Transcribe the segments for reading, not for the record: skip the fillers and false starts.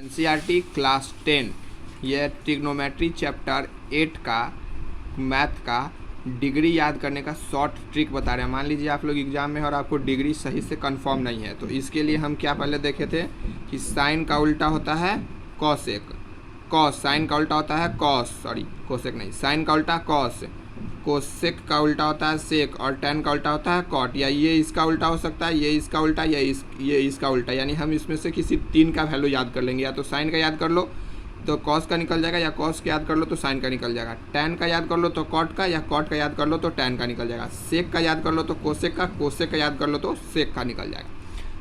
NCERT class 10 यह trigonometry chapter 8 का math का डिग्री याद करने का शॉर्ट ट्रिक बता रहे हैं। मान लीजिए आप लोग एग्जाम में और आपको डिग्री सही से कंफर्म नहीं है, तो इसके लिए हम क्या पहले देखे थे कि साइन का उल्टा होता है कॉसेक, कॉस साइन का उल्टा होता है कॉस, सॉरी कोसेक नहीं, साइन का उल्टा कॉस, कोसेक का उल्टा होता है सेक, और टेन का उल्टा होता है कॉट। या ये इसका उल्टा हो सकता है, ये इसका उल्टा, ये इसका उल्टा। यानी हम इसमें से किसी तीन का वैल्यू याद कर लेंगे। या तो साइन का याद कर लो तो कॉस का निकल जाएगा, या कॉस का याद कर लो तो साइन का निकल जाएगा। टेन का याद कर लो तो कॉट का, या कॉट का याद कर लो तो टेन का निकल जाएगा। सेक का याद कर लो तो कोसेक का, कोसेक का याद कर लो तो सेक का निकल जाएगा।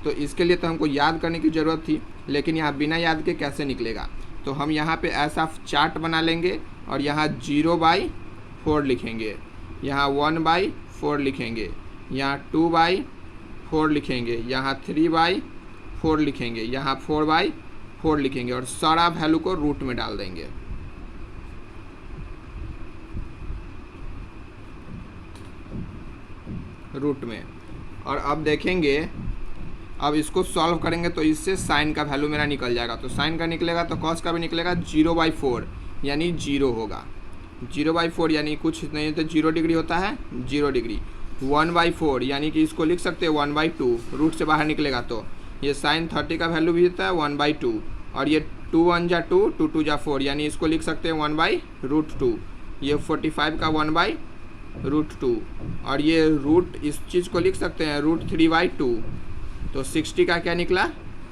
तो इसके लिए तो हमको याद करने की ज़रूरत थी, लेकिन यहाँ बिना याद के कैसे निकलेगा। तो हम यहाँ पे ऐसा चार्ट बना लेंगे और यहाँ 0/4 लिखेंगे, यहाँ 1/4 लिखेंगे, यहाँ 2/4 लिखेंगे, यहाँ 3/4 लिखेंगे, यहाँ 4/4 लिखेंगे और सारा वैल्यू को रूट में डाल देंगे। रूट में। और अब देखेंगे, अब इसको सॉल्व करेंगे तो इससे साइन का वैल्यू मेरा निकल जाएगा। तो साइन का निकलेगा तो कॉस का भी निकलेगा। 0/4 यानी 0 होगा। 0/4 यानी कुछ नहीं तो 0 डिग्री होता है, 0 डिग्री। 1/4 यानी कि इसको लिख सकते हैं 1/2, रूट से बाहर निकलेगा तो ये साइन 30 का वैल्यू भी होता है 1/2। और ये 2 1 जा 2, 2 2 जा 4 यानी इसको लिख सकते हैं 1/√2। ये 45 का 1/√2 और ये रूट इस चीज़ को लिख सकते हैं √3/2। तो 60 का क्या निकला,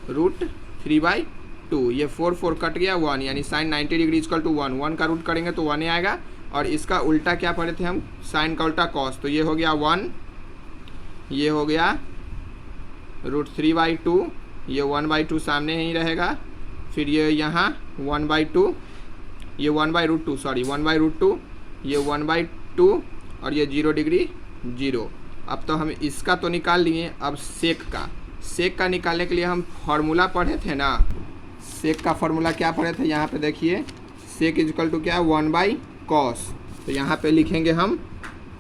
√3/2। ये 4 4 कट गया 1 यानी साइन 90 डिग्री इक्वल टू 1। 1 का रूट करेंगे तो 1 ही आएगा। और इसका उल्टा क्या पढ़े थे हम, साइन का उल्टा कॉस। तो ये हो गया 1, ये हो गया √3/2, ये 1/2 सामने ही रहेगा। फिर ये यहाँ 1/2, ये 1/√2, सॉरी 1/√2, ये 1/2 और ये 0 डिग्री 0। अब तो हम इसका तो निकाल लिए। अब सेक का निकालने के लिए हम फार्मूला पढ़े थे ना। सेक का फार्मूला क्या पढ़े थे, यहाँ पे देखिए, सेक इक्वल टू क्या है 1/cos। तो यहाँ पे लिखेंगे हम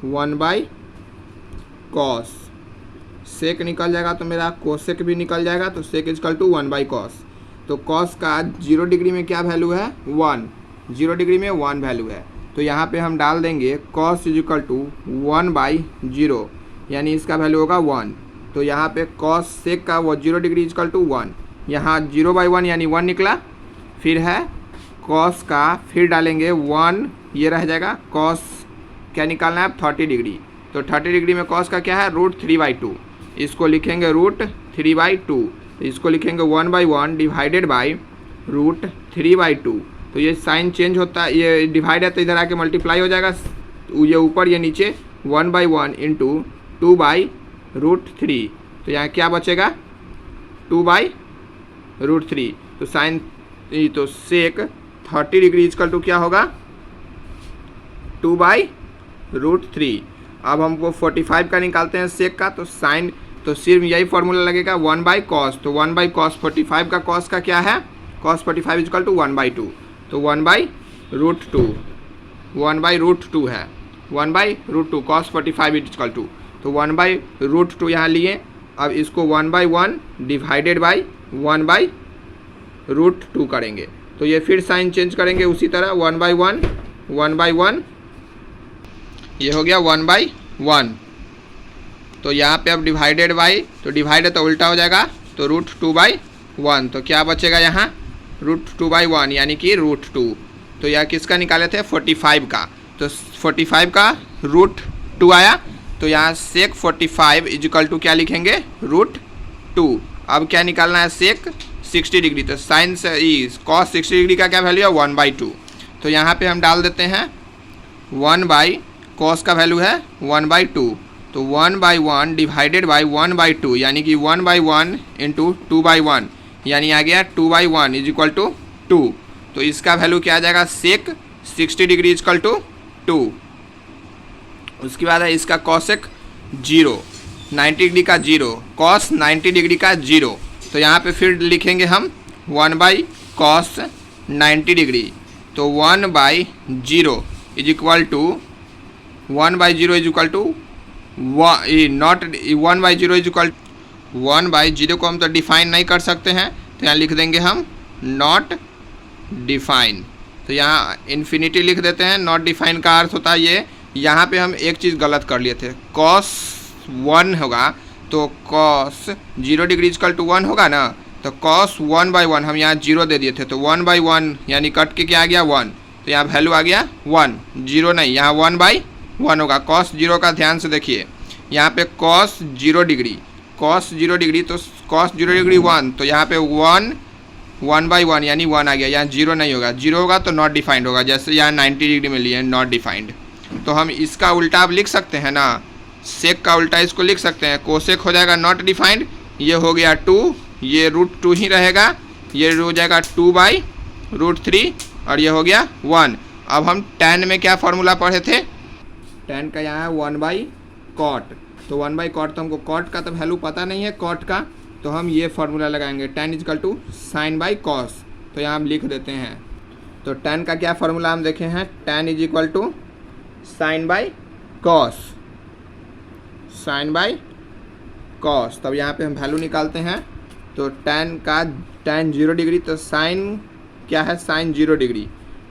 1/cos। सेक निकल जाएगा तो मेरा कोसेक भी निकल जाएगा। तो सेक इक्वल टू 1/cos। तो कॉस का 0 डिग्री में क्या वैल्यू है, 1। 0 डिग्री में 1 वैल्यू है। तो यहाँ पे हम डाल देंगे cos इक्वल टू 1/0 यानी इसका वैल्यू होगा 1। तो यहाँ पे cos सेक का वो 0 डिग्री इक्वल टू 1, यहाँ 0/1 यानी 1 निकला। फिर है cos का, फिर डालेंगे 1, ये रह जाएगा। cos क्या निकालना है अब, 30 डिग्री। तो 30 डिग्री में cos का क्या है, √3/2। इसको लिखेंगे √3/2। इसको लिखेंगे 1/1 डिवाइडेड बाई √3/2। तो ये साइन चेंज होता है, ये डिवाइड है तो इधर आके मल्टीप्लाई हो जाएगा, ये ऊपर ये नीचे 1/1 इंटू 2/√3। तो यहाँ क्या बचेगा, 2/√3। तो साइन तो सेक 30 डिग्री इक्वल टू क्या होगा, 2/√3। अब हमको 45 का निकालते हैं सेक का। तो साइन तो सिर्फ यही फॉर्मूला लगेगा 1/cos। तो 1/cos 45 का cos का क्या है, cos 45 इक्वल टू 1/2। तो 1/√2, 1/√2 है, 1/√2 cos 45 इक्वल टू। तो 1/√2 यहाँ लिए। अब इसको 1/1 डिवाइडेड बाई 1/√2 करेंगे। तो ये फिर साइन चेंज करेंगे उसी तरह 1/1, 1/1, ये हो गया 1/1। तो यहाँ पे अब डिवाइडेड बाई, तो डिवाइड है तो उल्टा हो जाएगा, तो √2/1। तो क्या बचेगा यहाँ, √2/1 यानी कि √2। तो यह किसका निकाले थे, 45 का। तो 45 का √2 आया। तो यहाँ सेक 45 इक्वल टू क्या लिखेंगे, √2। अब क्या निकालना है, सेक 60 डिग्री। तो साइन से cos 60 डिग्री का क्या वैल्यू है, 1/2। तो यहाँ पे हम डाल देते हैं 1/cos का वैल्यू है 1/2। तो 1/1 डिवाइडेड बाई 1/2 यानी कि 1/1 इंटू 2/1 यानी आ गया 2/1 इक्वल टू 2। तो इसका वैल्यू क्या आ जाएगा, सेक 60 डिग्री इक्वल टू 2। उसके बाद है इसका कॉसेक 0, 90 डिग्री का 0, cos 90 डिग्री का 0। तो यहाँ पे फिर लिखेंगे हम 1/cos 90 डिग्री। तो 1/0 is equal to 1/0 is equal to not 1/0 is equal 1/0 को हम तो डिफाइन नहीं कर सकते हैं, तो यहाँ लिख देंगे हम नॉट डिफाइन। तो यहाँ इन्फिनिटी लिख देते हैं, नॉट डिफाइन का अर्थ होता है ये। यहाँ पे हम एक चीज़ गलत कर लिए थे, cos 1 होगा तो cos 0 डिग्री इक्वल टू 1 होगा ना, तो cos 1/1 हम यहाँ 0 दे दिए थे, तो 1/1 यानी कट के क्या आ गया 1, तो यहाँ वैल्यू आ गया 1, 0 नहीं, यहाँ 1/1 होगा। cos 0 का ध्यान से देखिए, यहाँ पे cos 0 डिग्री, cos 0 डिग्री तो cos 0 डिग्री 1, तो यहाँ पे 1/1 यानी 1 आ गया, यहाँ 0 नहीं होगा, 0 होगा तो नॉट डिफाइंड होगा, जैसे यहाँ 90 डिग्री में लिए नॉट डिफाइंड। तो हम इसका उल्टा अब लिख सकते हैं ना, सेक का उल्टा इसको लिख सकते हैं, कोसेक हो जाएगा नॉट डिफाइंड, ये हो गया 2, ये √2 ही रहेगा, ये हो जाएगा 2/√3 और ये हो गया 1। अब हम tan में क्या फॉर्मूला पढ़े थे, tan का यहाँ है 1/cot, तो 1/cot तो हमको cot का तो वैल्यू पता नहीं है cot का, तो हम ये फार्मूला लगाएंगे tan = sin/cos, तो यहाँ हम लिख देते हैं। तो tan का क्या फार्मूला हम देखे हैं, tan = sin/cos, sin/cos, तब यहाँ पे हम वैल्यू निकालते हैं। तो tan 0 डिग्री, तो sin क्या है, sin 0 डिग्री,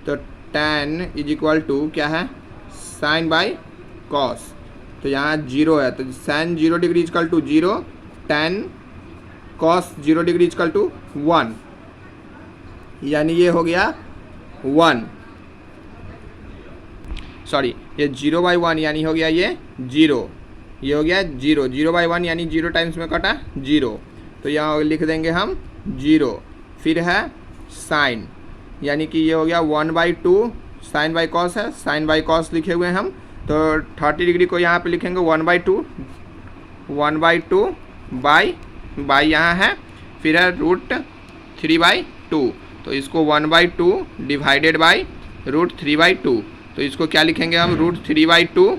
तो tan = क्या है, sin/cos, तो यहाँ 0 है, तो sin 0 degree = 0, tan cos 0 degree = 1, यानी ये हो गया 1, सॉरी ये 0/1 यानी हो गया ये 0, ये हो गया 0, 0/1 यानी 0 टाइम्स में कटा 0, तो यहाँ लिख देंगे हम 0, फिर है sin, यानी कि ये हो गया 1/2, sin/cos है, sin/cos लिखे हुए हैं हम, तो 30 डिग्री को यहाँ पे लिखेंगे 1/2 बाई यहाँ है, फिर है √3/2, तो इसको 1/2 डिवाइडेड बाई √3/2, तो इसको क्या लिखेंगे हम, √3/2,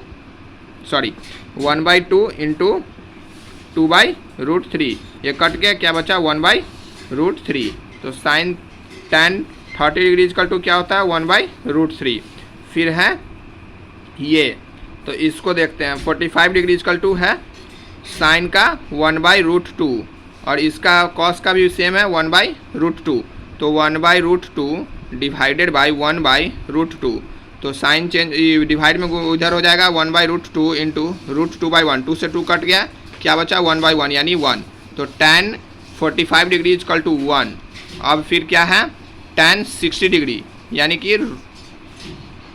सॉरी 1/2 इंटू 2/√3, ये कट गया, क्या बचा 1/√3, तो sin tan 30 degree equal to क्या होता है 1/√3, फिर है ये, तो इसको देखते हैं 45 डिग्री इक्वल टू है साइन का 1/√2 और इसका कॉस का भी सेम है 1/√2, तो 1/√2 डिवाइडेड बाई 1/√2, तो साइन चेंज डिवाइड में उधर हो जाएगा 1/√2 इंटू √2/1, 2 से 2 कट गया, क्या बचा 1/1 यानी 1, तो tan 45 डिग्री इक्वल टू 1। अब फिर क्या है tan 60 डिग्री यानी कि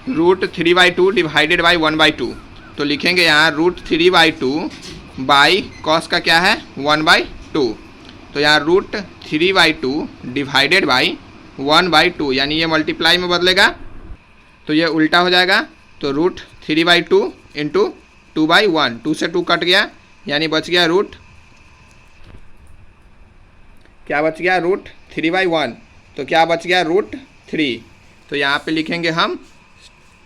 √3/2 डिवाइडेड बाई 1/2, तो लिखेंगे यहाँ √3/2 बाई कॉस का क्या है 1/2, तो यहाँ √3/2 डिवाइडेड बाई 1/2 यानी ये मल्टीप्लाई में बदलेगा तो ये उल्टा हो जाएगा, तो √3/2 इंटू 2/1, 2 से 2 कट गया यानी बच गया क्या बच गया √3/1, तो क्या बच गया √3, तो यहाँ पे लिखेंगे हम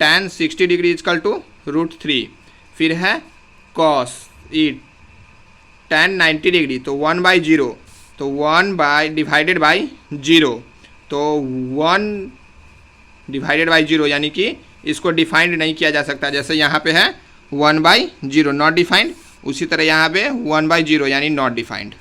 tan 60 डिग्री इक्वल टू √3, फिर है cos tan 90 डिग्री तो 1/0, तो 1 डिवाइडेड बाई 0, तो 1 डिवाइडेड बाई 0 यानी कि इसको डिफाइंड नहीं किया जा सकता, जैसे यहाँ पे है 1/0 नॉट डिफाइंड, उसी तरह यहाँ पे 1/0 यानी नॉट डिफाइंड,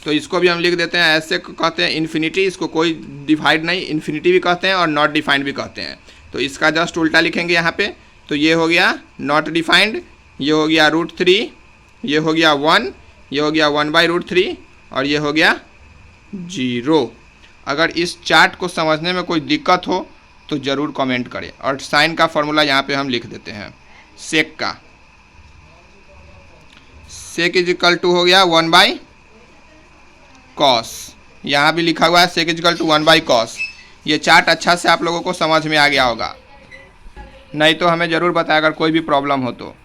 तो इसको भी हम लिख देते हैं, ऐसे कहते हैं इन्फिनिटी, इसको कोई डिवाइड नहीं, इन्फिनिटी भी कहते हैं और नॉट डिफाइंड भी कहते हैं, तो इसका जस्ट उल्टा लिखेंगे यहाँ पे, तो ये हो गया नॉट डिफाइंड, ये हो गया √3, ये हो गया 1, ये हो गया 1/√3 और ये हो गया 0। अगर इस चार्ट को समझने में कोई दिक्कत हो तो ज़रूर कमेंट करें, और साइन का फॉर्मूला यहाँ पे हम लिख देते हैं, सेक का सेक इज इक्वल टू हो गया 1/cos, यहाँ भी लिखा हुआ है सेक इज इक्वल टू 1/cos। ये चार्ट अच्छा से आप लोगों को समझ में आ गया होगा, नहीं तो हमें ज़रूर बताएं अगर कोई भी प्रॉब्लम हो तो।